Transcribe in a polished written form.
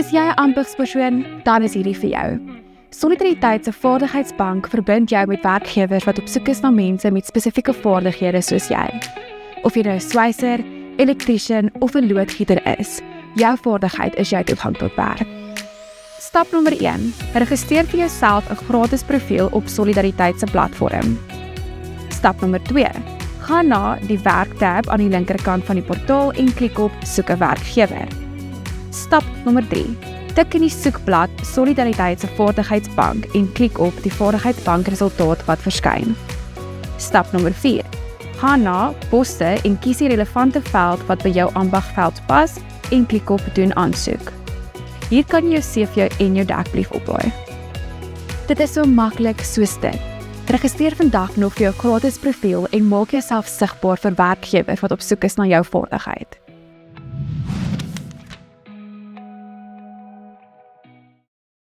Is jy 'n ambigspersoon? Dan is hierdie vir jou. Solidariteit se Vaardigheidsbank verbind jou met werkgewers wat op soek is na mense met spesifieke vaardighede soos jy. Of jy nou 'n swyser, elektriesien of 'n loodgieter is, jou vaardigheid is jou toegang tot werk. Stap nommer 1. Registreer vir jouself 'n gratis profiel op Solidariteit se platform. Stap nommer 2. Gaan na die werktab aan die linkerkant van die portaal en klik op soek 'n werkgewer. Stap nommer 3. Tik in die soekblad Solidariteit se Vaardigheidsbank en klik op die Vaardigheidsbank resultaat wat verskyn. Stap nommer 4. Gaan na poste en kies die relevante veld wat by jou ambagveld pas en klik op doen aansoek. Hier kan jy jou CV en jou dekbrief oplaai. Dit is so maklik soos dit. Registreer vandag nog vir jou gratis profiel en maak jouself sigbaar vir werkgewers wat op soek is na jou vaardigheid.